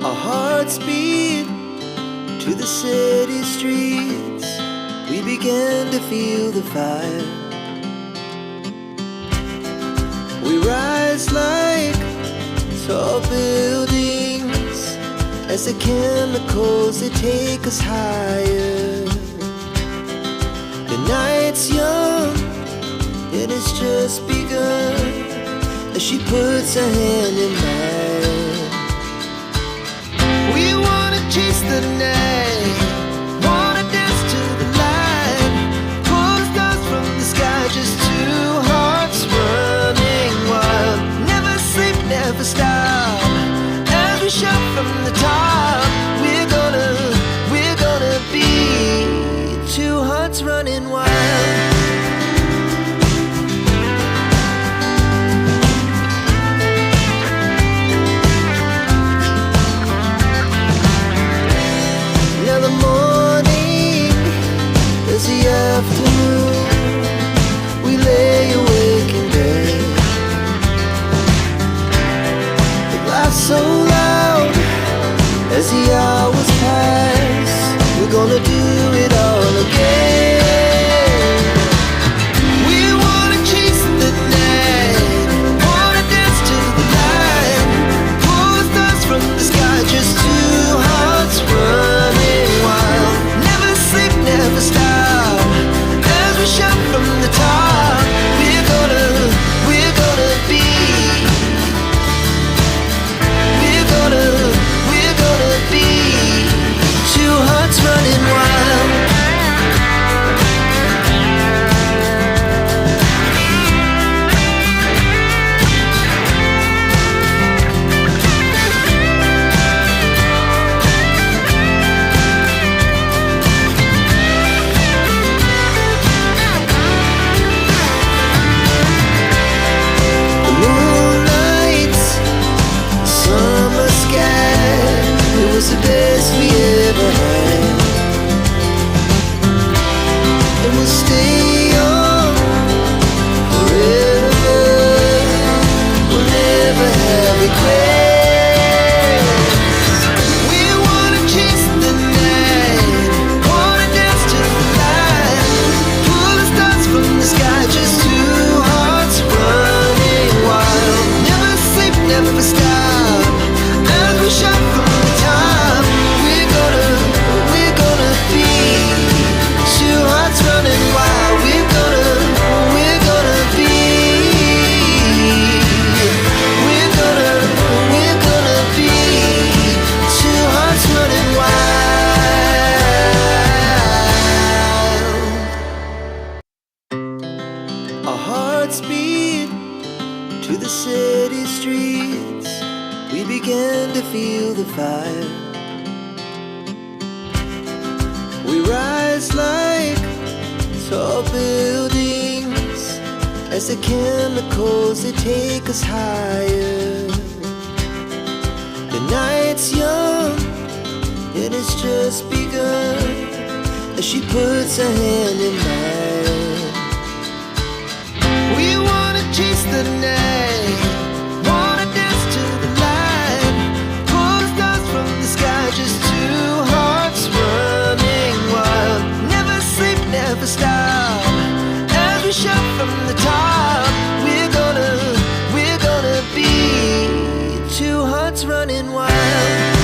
Our hearts beat to the city streets. We began to feel the fire. We rise like tall buildings as the chemicals, they take us higher. The night's young and it's just begun as she puts her hand in mine. We wanna chase the night, wanna dance to the light, pull stars from the sky, just two hearts running wild. Never sleep, never stop, as we shout from the top. We're gonna be two hearts running wild. The afternoon, we lay awake in bed. The laugh so loud as the hours pass. We're gonna do it all again. We wanna chase the night, wanna dance to the light, pull stars from the sky, just two hearts running wild. Never sleep, never stop, shout from the top. We're gonna be. We're gonna be two hearts running wild. The best we ever had, and we'll stay on forever. We'll never have regrets. We wanna chase the night, wanna dance to the light, pull the stars from the sky, just two hearts running wild. Never sleep, never stop, as we shout from the top. Running wild, we're gonna be. We're gonna be two hearts running wild. Our hearts beat to the city streets. We began to feel the fire. We rise like tall buildings as the chemicals, they take us higher. The night's young and it's just begun as she puts her hand in mine. We wanna chase the night, wanna dance to the light, pull stars from the sky, just two hearts running wild. Never sleep, never stop, as we shout from the top. We're gonna be two hearts running wild.